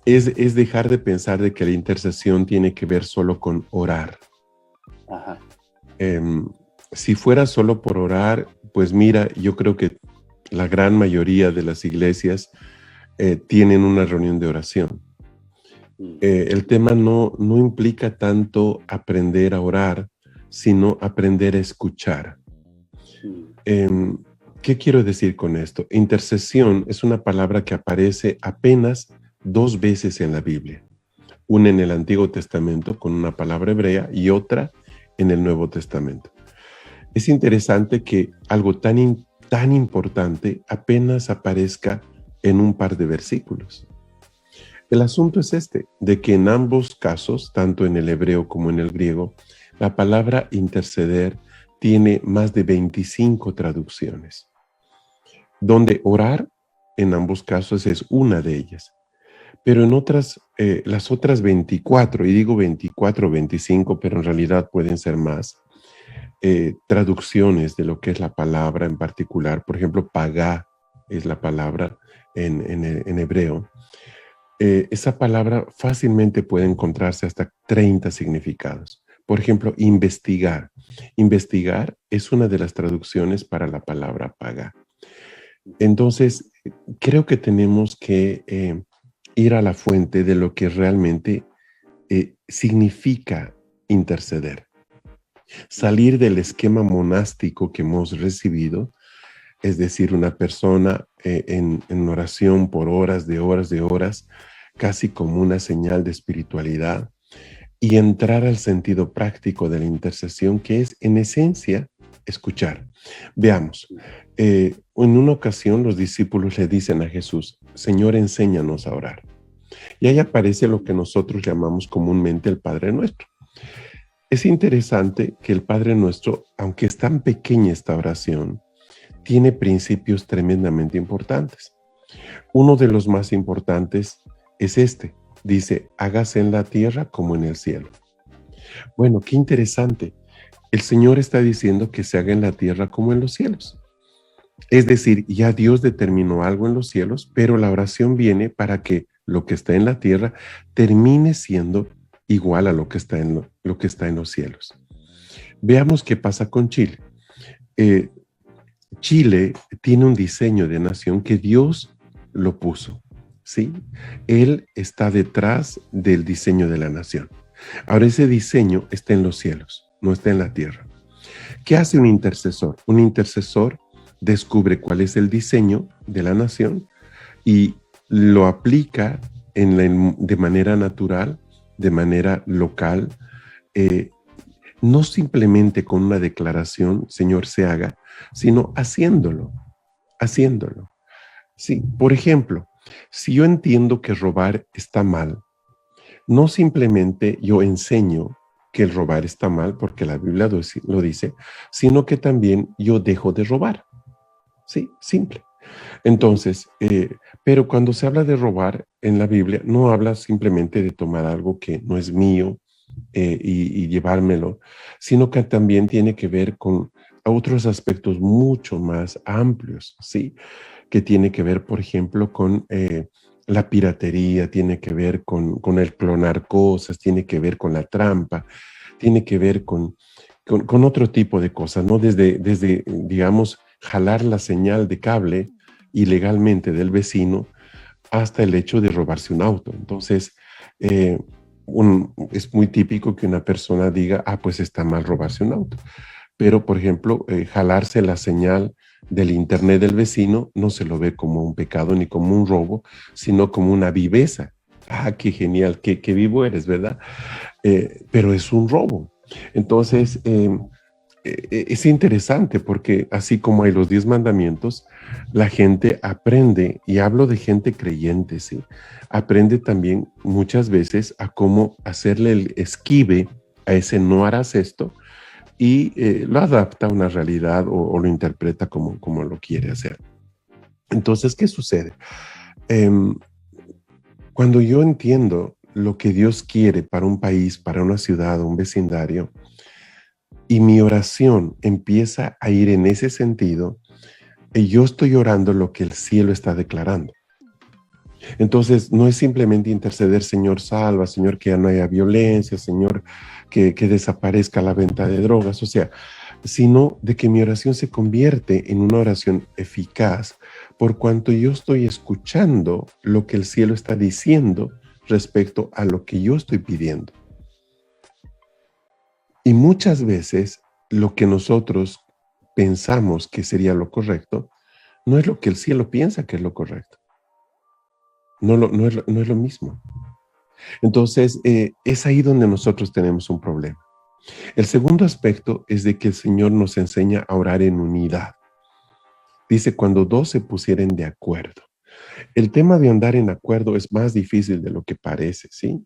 es dejar de pensar de que la intercesión tiene que ver solo con orar. Ajá. Si fuera solo por orar, pues mira, yo creo que la gran mayoría de las iglesias tienen una reunión de oración. El tema no implica tanto aprender a orar, sino aprender a escuchar. ¿Qué quiero decir con esto? Intercesión es una palabra que aparece apenas 2 veces en la Biblia. Una en el Antiguo Testamento con una palabra hebrea y otra en el Nuevo Testamento. Es interesante que algo tan importante apenas aparezca en un par de versículos. El asunto es de que en ambos casos, tanto en el hebreo como en el griego, la palabra interceder tiene más de 25 traducciones, donde orar en ambos casos es una de ellas. Pero en las otras 24, y digo 24 o 25, pero en realidad pueden ser más, traducciones de lo que es la palabra en particular. Por ejemplo, pagá es la palabra en hebreo. Esa palabra fácilmente puede encontrarse hasta 30 significados. Por ejemplo, investigar. Investigar es una de las traducciones para la palabra pagá. Entonces, creo que tenemos que ir a la fuente de lo que realmente significa interceder. Salir del esquema monástico que hemos recibido, es decir, una persona en oración por horas de horas, casi como una señal de espiritualidad, y entrar al sentido práctico de la intercesión, que es en esencia escuchar. Veamos, en una ocasión los discípulos le dicen a Jesús: Señor, enséñanos a orar. Y ahí aparece lo que nosotros llamamos comúnmente el Padre Nuestro. Es interesante que el Padre Nuestro, aunque es tan pequeña esta oración, tiene principios tremendamente importantes. Uno de los más importantes es dice: hágase en la tierra como en el cielo. Bueno, qué interesante. El Señor está diciendo que se haga en la tierra como en los cielos. Es decir, ya Dios determinó algo en los cielos, pero la oración viene para que lo que está en la tierra termine siendo igual a lo que está en los cielos. Veamos qué pasa con Chile. Chile tiene un diseño de nación que Dios lo puso, ¿sí? Él está detrás del diseño de la nación. Ahora, ese diseño está en los cielos, no está en la tierra. ¿Qué hace un intercesor? Un intercesor descubre cuál es el diseño de la nación y lo aplica de manera natural, de manera local, no simplemente con una declaración, Señor, se haga, sino haciéndolo. Sí, por ejemplo, si yo entiendo que robar está mal, no simplemente yo enseño que el robar está mal, porque la Biblia lo dice, sino que también yo dejo de robar. Sí, simple. Entonces, pero cuando se habla de robar en la Biblia, no habla simplemente de tomar algo que no es mío y llevármelo, sino que también tiene que ver con otros aspectos mucho más amplios, ¿sí? Que tiene que ver, por ejemplo, con la piratería, tiene que ver con el clonar cosas, tiene que ver con la trampa, tiene que ver con otro tipo de cosas, ¿no? Desde, digamos, jalar la señal de cable ilegalmente del vecino hasta el hecho de robarse un auto. Entonces, es muy típico que una persona diga, pues está mal robarse un auto. Pero, por ejemplo, jalarse la señal del internet del vecino no se lo ve como un pecado ni como un robo, sino como una viveza. Qué genial, qué vivo eres, ¿verdad? pero es un robo. Entonces, es interesante porque así como hay los 10 mandamientos, la gente aprende, y hablo de gente creyente, ¿sí? Aprende también muchas veces a cómo hacerle el esquive a ese no harás esto y lo adapta a una realidad o lo interpreta como lo quiere hacer. Entonces, ¿qué sucede? Em, Cuando yo entiendo lo que Dios quiere para un país, para una ciudad, un vecindario, y mi oración empieza a ir en ese sentido, y yo estoy orando lo que el cielo está declarando. Entonces, no es simplemente interceder, Señor, salva, Señor, que ya no haya violencia, Señor, que desaparezca la venta de drogas, o sea, sino de que mi oración se convierte en una oración eficaz por cuanto yo estoy escuchando lo que el cielo está diciendo respecto a lo que yo estoy pidiendo. Y muchas veces lo que nosotros pensamos que sería lo correcto no es lo que el cielo piensa que es lo correcto. No es lo mismo. Entonces, es ahí donde nosotros tenemos un problema. El segundo aspecto es de que el Señor nos enseña a orar en unidad. Dice, cuando dos se pusieren de acuerdo. El tema de andar en acuerdo es más difícil de lo que parece, ¿sí?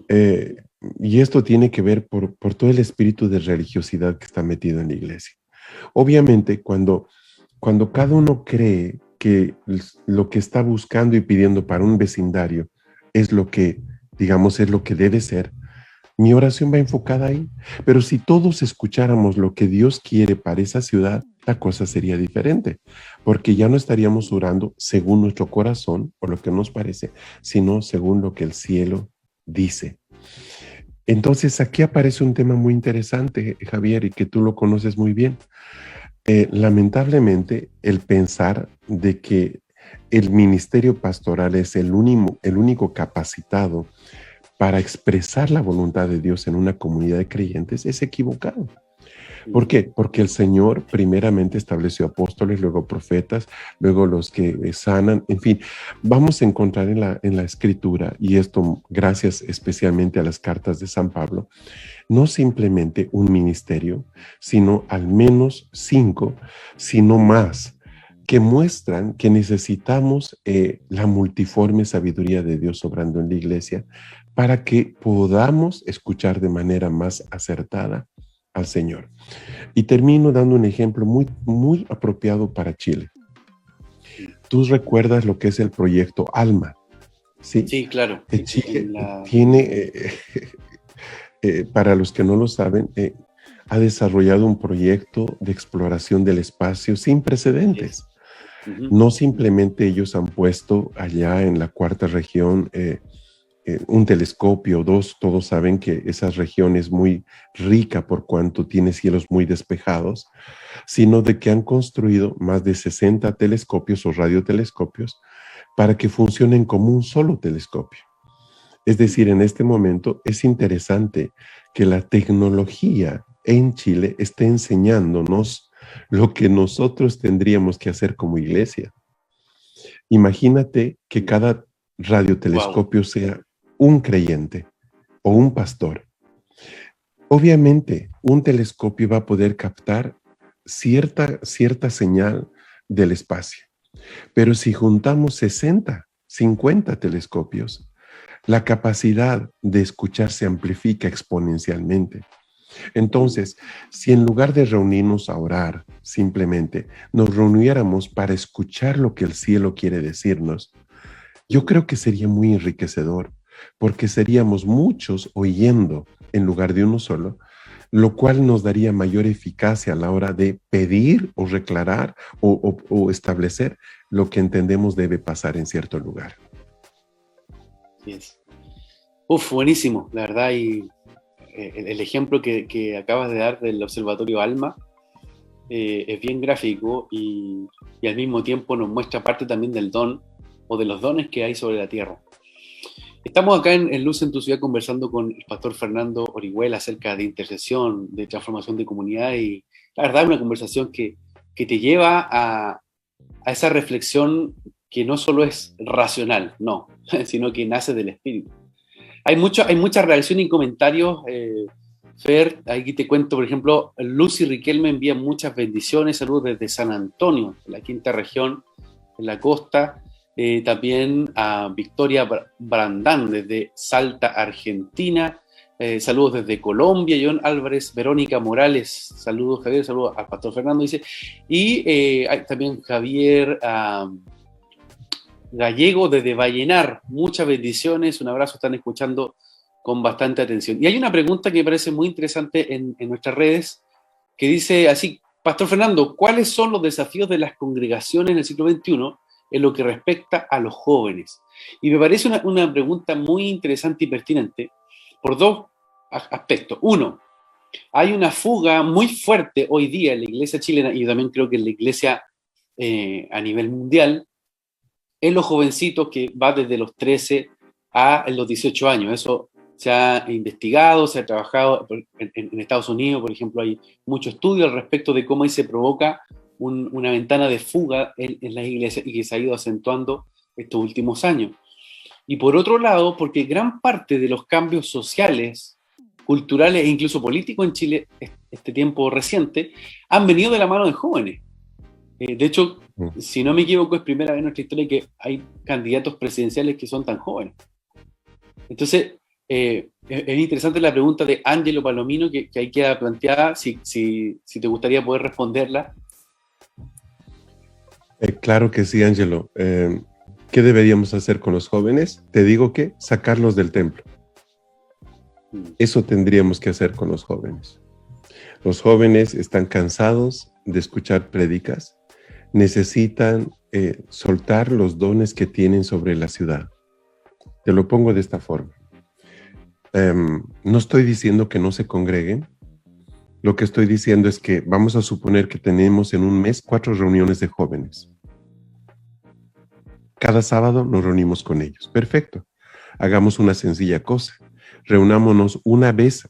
Eh, y esto tiene que ver por todo el espíritu de religiosidad que está metido en la iglesia. Obviamente, cuando cada uno cree que lo que está buscando y pidiendo para un vecindario es lo que, digamos, es lo que debe ser, mi oración va enfocada ahí. Pero si todos escucháramos lo que Dios quiere para esa ciudad, la cosa sería diferente, porque ya no estaríamos orando según nuestro corazón o lo que nos parece, sino según lo que el cielo dice. Entonces aquí aparece un tema muy interesante, Javier, y que tú lo conoces muy bien. Lamentablemente, el pensar de que el ministerio pastoral es el único capacitado para expresar la voluntad de Dios en una comunidad de creyentes es equivocado. ¿Por qué? Porque el Señor primeramente estableció apóstoles, luego profetas, luego los que sanan, en fin, vamos a encontrar en la Escritura, y esto gracias especialmente a las cartas de San Pablo, no simplemente un ministerio, sino al menos 5, sino más, que muestran que necesitamos la multiforme sabiduría de Dios obrando en la iglesia para que podamos escuchar de manera más acertada al Señor. Y termino dando un ejemplo muy, muy apropiado para Chile. Tú recuerdas lo que es el proyecto ALMA, ¿sí? Sí, claro. Chile tiene, para los que no lo saben, ha desarrollado un proyecto de exploración del espacio sin precedentes. No simplemente ellos han puesto allá en la cuarta región un telescopio, 2, todos saben que esa región es muy rica por cuanto tiene cielos muy despejados, sino de que han construido más de 60 telescopios o radiotelescopios para que funcionen como un solo telescopio. Es decir, en este momento es interesante que la tecnología en Chile esté enseñándonos lo que nosotros tendríamos que hacer como iglesia. Imagínate que cada radiotelescopio sea un creyente o un pastor. Obviamente, un telescopio va a poder captar cierta señal del espacio. Pero si juntamos 60, 50 telescopios, la capacidad de escuchar se amplifica exponencialmente. Entonces, si en lugar de reunirnos a orar, simplemente nos reuniéramos para escuchar lo que el cielo quiere decirnos, yo creo que sería muy enriquecedor, porque seríamos muchos oyendo en lugar de uno solo, lo cual nos daría mayor eficacia a la hora de pedir o declarar o establecer lo que entendemos debe pasar en cierto lugar. Yes. Buenísimo, la verdad, y el ejemplo que acabas de dar del Observatorio ALMA es bien gráfico y al mismo tiempo nos muestra parte también del don o de los dones que hay sobre la tierra. Estamos acá en Luz en tu Ciudad conversando con el pastor Fernando Orihuela acerca de intercesión, de transformación de comunidad, y la verdad es una conversación que te lleva a esa reflexión que no solo es racional, no, sino que nace del espíritu. hay mucha reacción y comentarios, Fer. Aquí te cuento, por ejemplo, Lucy Riquelme envía muchas bendiciones, saludos desde San Antonio, en la quinta región, en la costa. También a Victoria Brandán desde Salta, Argentina. Saludos desde Colombia, John Álvarez, Verónica Morales, saludos Javier, saludos al Pastor Fernando, dice. Y hay también Javier Gallego desde Vallenar, muchas bendiciones, un abrazo, están escuchando con bastante atención. Y hay una pregunta que me parece muy interesante en nuestras redes, que dice así: Pastor Fernando, ¿cuáles son los desafíos de las congregaciones en el siglo XXI en lo que respecta a los jóvenes? Y me parece una pregunta muy interesante y pertinente por dos aspectos. Uno, hay una fuga muy fuerte hoy día en la iglesia chilena, y yo también creo que en la iglesia a nivel mundial, en los jovencitos, que va desde los 13 a los 18 años. Eso se ha investigado, se ha trabajado en Estados Unidos, por ejemplo, hay mucho estudio al respecto de cómo ahí se provoca una ventana de fuga en las iglesias, y que se ha ido acentuando estos últimos años. Y por otro lado, porque gran parte de los cambios sociales, culturales e incluso políticos en Chile, este tiempo reciente, han venido de la mano de jóvenes. De hecho, si no me equivoco, es primera vez en nuestra historia que hay candidatos presidenciales que son tan jóvenes. Entonces, es interesante la pregunta de Ángelo Palomino, que ahí queda planteada, si te gustaría poder responderla. Claro que sí, Ángelo. ¿Qué deberíamos hacer con los jóvenes? Te digo que sacarlos del templo. Eso tendríamos que hacer con los jóvenes. Los jóvenes están cansados de escuchar prédicas, necesitan soltar los dones que tienen sobre la ciudad. Te lo pongo de esta forma. No estoy diciendo que no se congreguen. Lo que estoy diciendo es que vamos a suponer que tenemos en un mes 4 reuniones de jóvenes. Cada sábado nos reunimos con ellos. Perfecto. Hagamos una sencilla cosa. Reunámonos una vez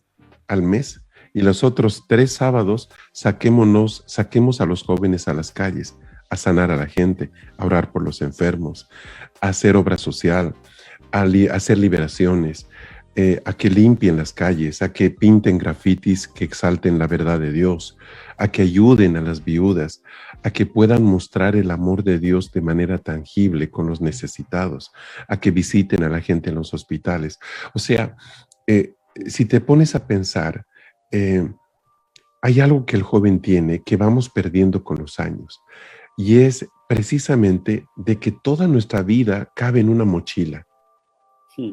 al mes y los otros 3 sábados saquemos a los jóvenes a las calles, a sanar a la gente, a orar por los enfermos, a hacer obra social, a hacer liberaciones, a que limpien las calles, a que pinten grafitis que exalten la verdad de Dios, a que ayuden a las viudas, a que puedan mostrar el amor de Dios de manera tangible con los necesitados, a que visiten a la gente en los hospitales. O sea, si te pones a pensar, hay algo que el joven tiene que vamos perdiendo con los años, y es precisamente de que toda nuestra vida cabe en una mochila.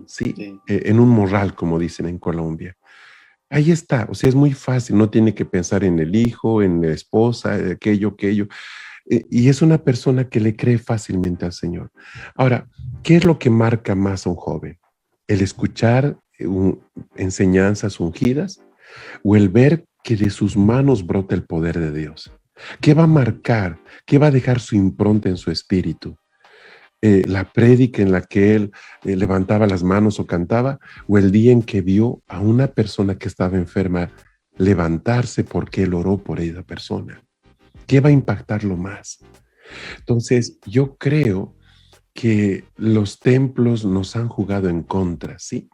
Sí, en un morral, como dicen en Colombia. Ahí está, o sea, es muy fácil, no tiene que pensar en el hijo, en la esposa, aquello. Y es una persona que le cree fácilmente al Señor. Ahora, ¿qué es lo que marca más a un joven? ¿El escuchar enseñanzas ungidas o el ver que de sus manos brota el poder de Dios? ¿Qué va a marcar? ¿Qué va a dejar su impronta en su espíritu? La prédica en la que él levantaba las manos o cantaba, o el día en que vio a una persona que estaba enferma levantarse porque él oró por esa persona. ¿Qué va a impactarlo más? Entonces, yo creo que los templos nos han jugado en contra, ¿sí?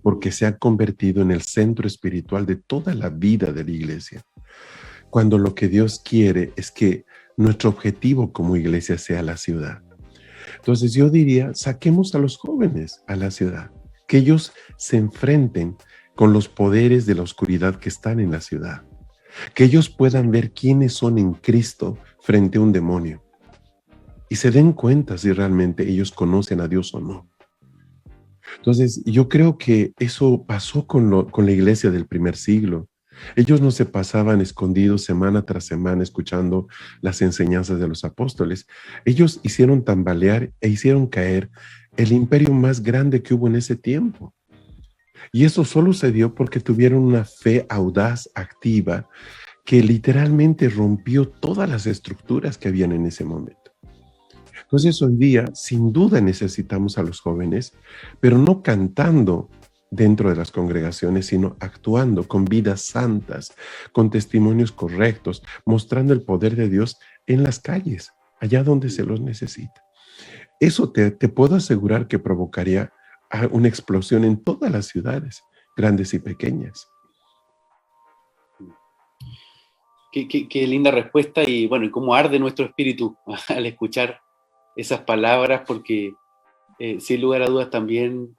Porque se ha convertido en el centro espiritual de toda la vida de la iglesia. Cuando lo que Dios quiere es que nuestro objetivo como iglesia sea la ciudad. Entonces yo diría, saquemos a los jóvenes a la ciudad, que ellos se enfrenten con los poderes de la oscuridad que están en la ciudad, que ellos puedan ver quiénes son en Cristo frente a un demonio y se den cuenta si realmente ellos conocen a Dios o no. Entonces yo creo que eso pasó con la iglesia del primer siglo. Ellos no se pasaban escondidos semana tras semana escuchando las enseñanzas de los apóstoles. Ellos hicieron tambalear e hicieron caer el imperio más grande que hubo en ese tiempo. Y eso solo se dio porque tuvieron una fe audaz, activa, que literalmente rompió todas las estructuras que habían en ese momento. Entonces hoy día, sin duda necesitamos a los jóvenes, pero no cantando dentro de las congregaciones, sino actuando con vidas santas, con testimonios correctos, mostrando el poder de Dios en las calles, allá donde se los necesita. Eso te puedo asegurar que provocaría una explosión en todas las ciudades, grandes y pequeñas. Qué linda respuesta, y bueno, y cómo arde nuestro espíritu al escuchar esas palabras, porque sin lugar a dudas también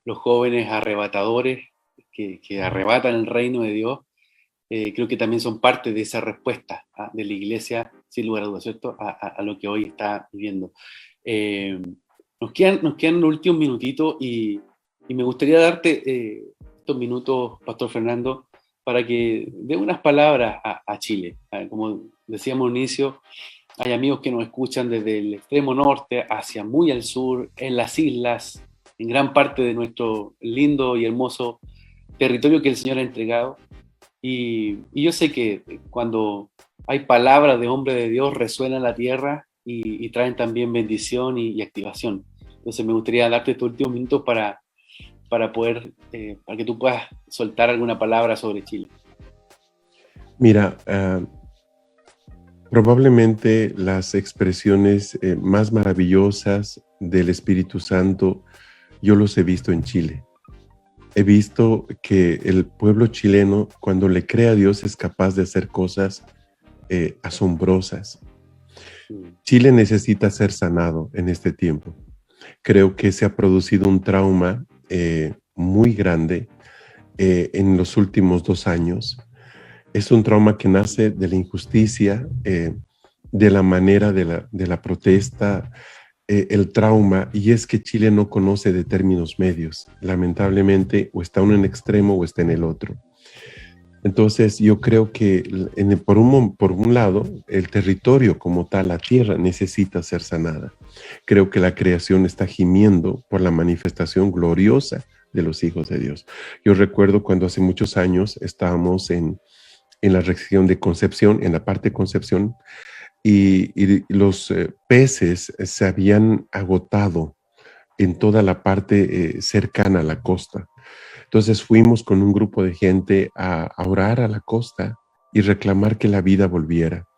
los jóvenes arrebatadores que arrebatan el reino de Dios, creo que también son parte de esa respuesta de la iglesia, sin lugar a dudas, ¿cierto? A lo que hoy está viviendo. Nos quedan los últimos minutitos, y me gustaría darte estos minutos, Pastor Fernando, para que dé unas palabras a Chile. Como decíamos al inicio, hay amigos que nos escuchan desde el extremo norte hacia muy al sur, en las islas, en gran parte de nuestro lindo y hermoso territorio que el Señor ha entregado. Y yo sé que cuando hay palabras de hombre de Dios, resuenan la tierra y traen también bendición y activación. Entonces me gustaría darte estos últimos minutos para poder, para que tú puedas soltar alguna palabra sobre Chile. Mira, probablemente las expresiones más maravillosas del Espíritu Santo yo los he visto en Chile. He visto que el pueblo chileno, cuando le cree a Dios, es capaz de hacer cosas asombrosas. Chile necesita ser sanado en este tiempo. Creo que se ha producido un trauma muy grande en los últimos 2 años. Es un trauma que nace de la injusticia, de la manera de la protesta, el trauma, y es que Chile no conoce de términos medios. Lamentablemente, o está uno en extremo o está en el otro. Entonces, yo creo que por un lado, el territorio como tal, la tierra, necesita ser sanada. Creo que la creación está gimiendo por la manifestación gloriosa de los hijos de Dios. Yo recuerdo cuando hace muchos años estábamos en la región de Concepción, en la parte de Concepción, y los peces se habían agotado en toda la parte cercana a la costa. Entonces fuimos con un grupo de gente a orar a la costa y reclamar que la vida volviera.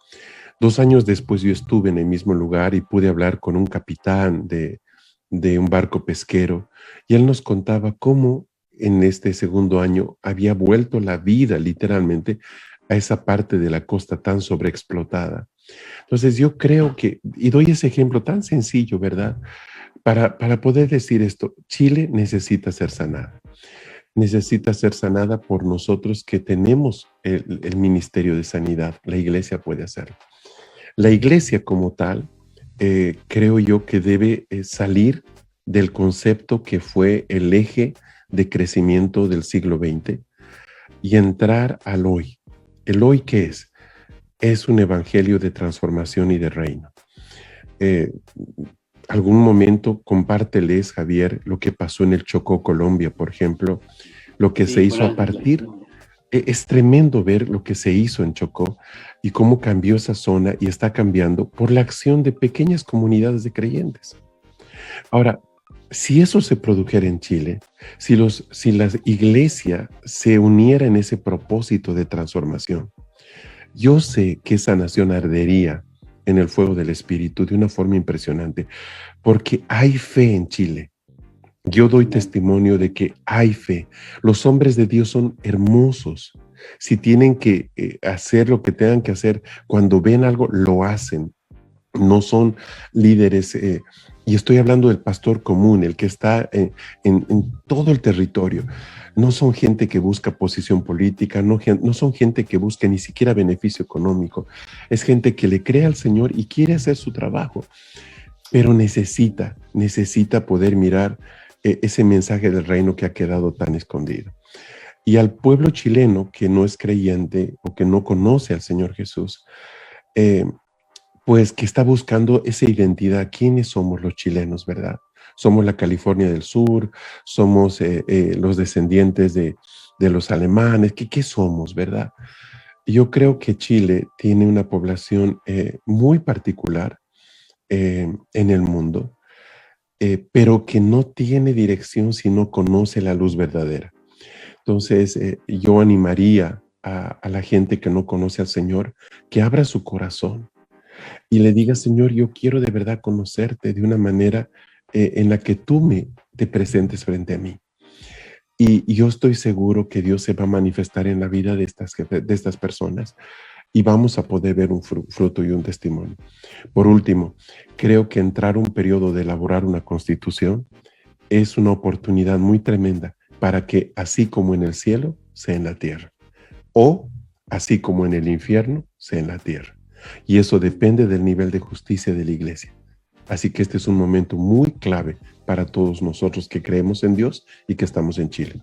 2 años después yo estuve en el mismo lugar y pude hablar con un capitán de un barco pesquero, y él nos contaba cómo en este segundo año había vuelto la vida literalmente a esa parte de la costa tan sobreexplotada. Entonces yo creo que, y doy ese ejemplo tan sencillo, ¿verdad? Para poder decir esto, Chile necesita ser sanada. Necesita ser sanada por nosotros que tenemos el ministerio de sanidad. La iglesia puede hacerlo. La iglesia como tal, creo yo que debe salir del concepto que fue el eje de crecimiento del siglo XX y entrar al hoy. ¿El hoy qué es? Es un evangelio de transformación y de reino. Algún momento compárteles, Javier, lo que pasó en el Chocó, Colombia, por ejemplo, lo que se hizo a partir. Es tremendo ver lo que se hizo en Chocó y cómo cambió esa zona y está cambiando por la acción de pequeñas comunidades de creyentes. Ahora, si eso se produjera en Chile, si la iglesia se uniera en ese propósito de transformación, yo sé que esa nación ardería en el fuego del Espíritu de una forma impresionante, porque hay fe en Chile. Yo doy testimonio de que hay fe. Los hombres de Dios son hermosos. Si tienen que hacer lo que tengan que hacer, cuando ven algo, lo hacen. No son líderes, y estoy hablando del pastor común, el que está en todo el territorio. No son gente que busca posición política, no son gente que busca ni siquiera beneficio económico. Es gente que le cree al Señor y quiere hacer su trabajo, pero necesita poder mirar ese mensaje del reino que ha quedado tan escondido. Y al pueblo chileno que no es creyente o que no conoce al Señor Jesús, pues que está buscando esa identidad. ¿Quiénes somos los chilenos, verdad? Somos la California del Sur, somos los descendientes de los alemanes. ¿Qué somos, verdad? Yo creo que Chile tiene una población muy particular en el mundo, pero que no tiene dirección si no conoce la luz verdadera. Entonces, yo animaría a la gente que no conoce al Señor que abra su corazón y le diga: Señor, yo quiero de verdad conocerte de una manera en la que tú te presentes frente a mí. Y yo estoy seguro que Dios se va a manifestar en la vida de estas personas y vamos a poder ver un fruto y un testimonio. Por último, creo que entrar a un periodo de elaborar una constitución es una oportunidad muy tremenda para que así como en el cielo, sea en la tierra. O así como en el infierno, sea en la tierra. Y eso depende del nivel de justicia de la iglesia. Así que este es un momento muy clave para todos nosotros que creemos en Dios y que estamos en Chile.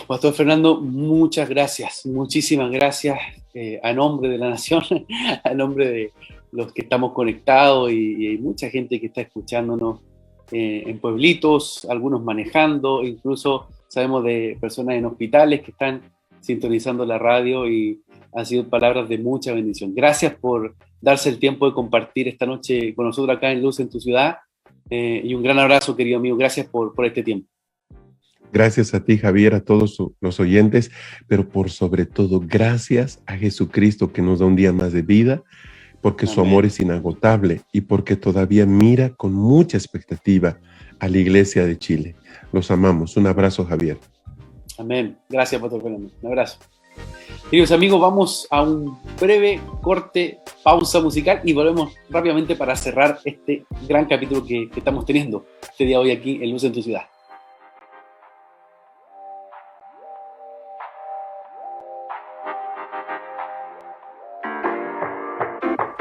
Pastor Fernando, muchas gracias, muchísimas gracias a nombre de la nación, a nombre de los que estamos conectados y hay mucha gente que está escuchándonos en pueblitos, algunos manejando, incluso sabemos de personas en hospitales que están sintonizando la radio y han sido palabras de mucha bendición. Gracias por darse el tiempo de compartir esta noche con nosotros acá en Luz en tu Ciudad y un gran abrazo, querido amigo. Gracias por este tiempo. Gracias a ti, Javier, a todos los oyentes, pero por sobre todo, gracias a Jesucristo que nos da un día más de vida, porque Amén. Su amor es inagotable y porque todavía mira con mucha expectativa a la Iglesia de Chile. Los amamos. Un abrazo, Javier. Amén. Gracias, Pastor Fernando. Un abrazo. Queridos amigos, vamos a un breve corte, pausa musical y volvemos rápidamente para cerrar este gran capítulo que estamos teniendo este día hoy aquí en Luz en tu Ciudad.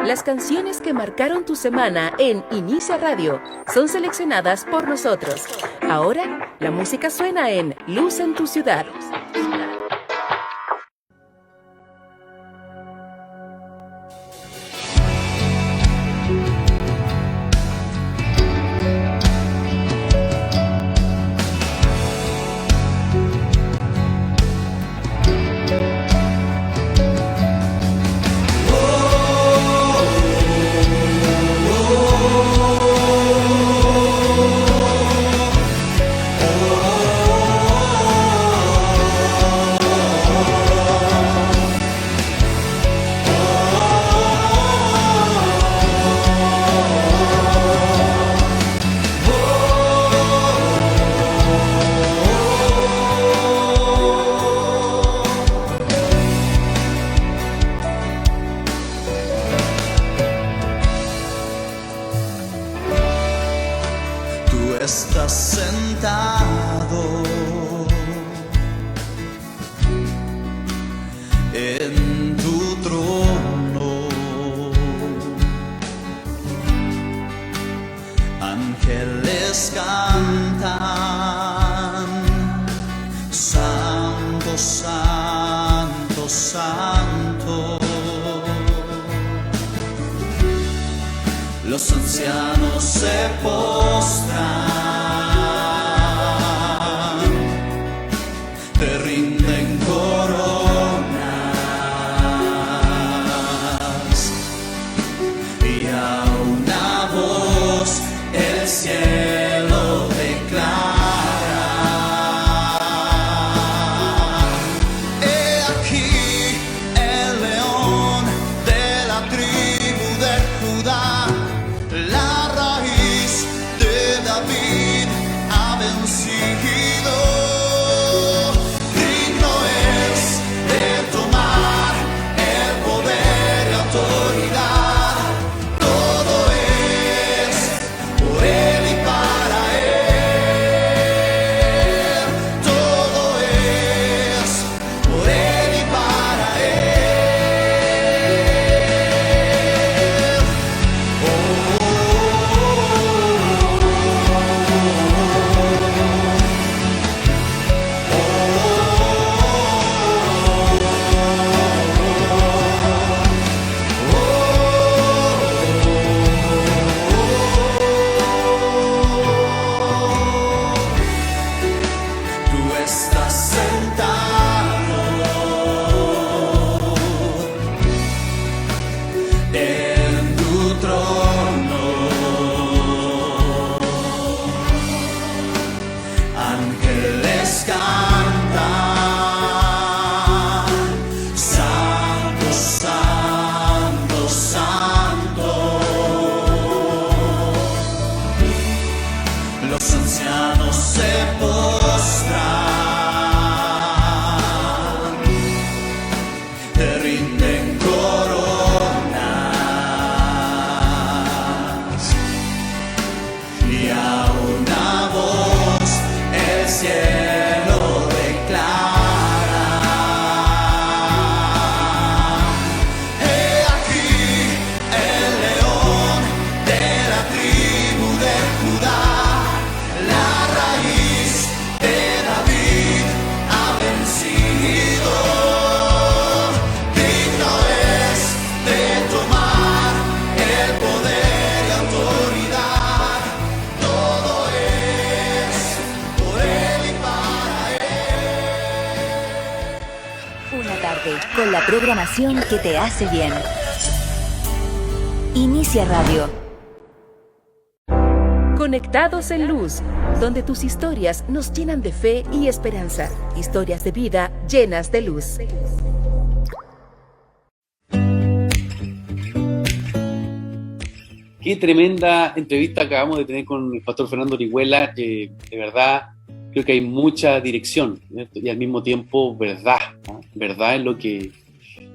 Las canciones que marcaron tu semana en Inicia Radio son seleccionadas por nosotros. Ahora, la música suena en Luz en tu Ciudad. Estás sentado en tu trono, ángeles cantan, Santo, Santo, Santo. Los ancianos se postran, te rinden coronas, y a una voz el cielo declara: he aquí el león de la tribu de Judá. La raíz de David ha vencido. Digno es de tomar el poder y autoridad. Todo es por él y para él. Todo es por él y para él. Tú estás sentado en tu trono, ángeles cantan, Santo, Santo, Santo. se postran, te rinden coronas, y a una voz el cielo declara: he aquí el león de la tribu de Judá, la raíz de David ha vencido. Digno es de tomar el poder y autoridad. Todo es por él y para él. Una tarde con la programación que te hace bien. Inicia Radio. Conectados en Luz, donde tus historias nos llenan de fe y esperanza. Historias de vida llenas de luz. Qué tremenda entrevista acabamos de tener con el pastor Fernando Orihuela. De verdad, creo que hay mucha dirección, ¿cierto? Y al mismo tiempo verdad, ¿no? Verdad en lo que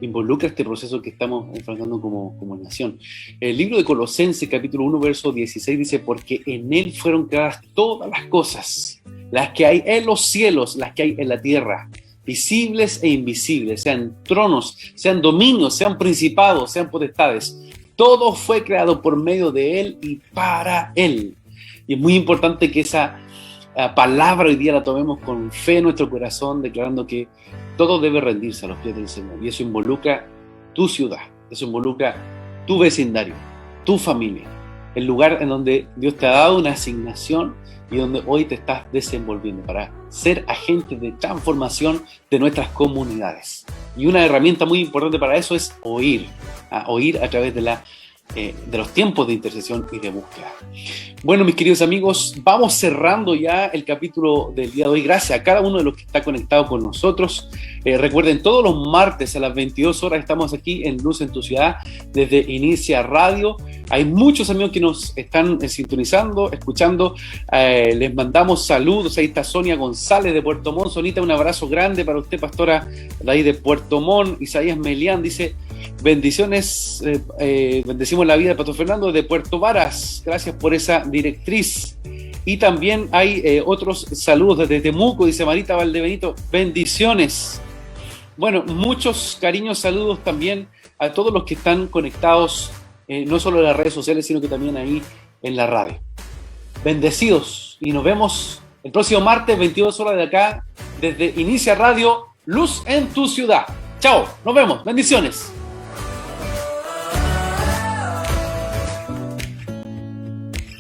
involucra este proceso que estamos enfrentando como nación. El libro de Colosenses, capítulo 1, verso 16, dice: porque en él fueron creadas todas las cosas, las que hay en los cielos, las que hay en la tierra, visibles e invisibles, sean tronos, sean dominios, sean principados, sean potestades. Todo fue creado por medio de él y para él. Y es muy importante que esa palabra hoy día la tomemos con fe en nuestro corazón, declarando que todo debe rendirse a los pies del Señor. Y eso involucra tu ciudad, eso involucra tu vecindario, tu familia, el lugar en donde Dios te ha dado una asignación y donde hoy te estás desenvolviendo para ser agente de transformación de nuestras comunidades. Y una herramienta muy importante para eso es oír a través de los tiempos de intercesión y de búsqueda. Bueno, mis queridos amigos, vamos cerrando ya el capítulo del día de hoy. Gracias a cada uno de los que está conectado con nosotros. Recuerden, todos los martes a las 22 horas estamos aquí en Luz en tu Ciudad, desde Inicia Radio. Hay muchos amigos que nos están sintonizando, escuchando. Les mandamos saludos. Ahí está Sonia González de Puerto Montt. Sonita, un abrazo grande para usted, pastora de ahí de Puerto Montt. Isaías Melián dice: bendiciones, bendecimos la vida de Pastor Fernando de Puerto Varas. Gracias por esa directriz. Y también hay otros saludos desde Temuco, dice Marita Valdebenito. Bendiciones. Bueno, muchos cariños, saludos también a todos los que están conectados, no solo en las redes sociales, sino que también ahí en la radio. Bendecidos. Y nos vemos el próximo martes, 22 horas de acá, desde Inicia Radio, Luz en tu Ciudad. Chao, nos vemos. Bendiciones.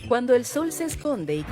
Cuando el sol se esconde y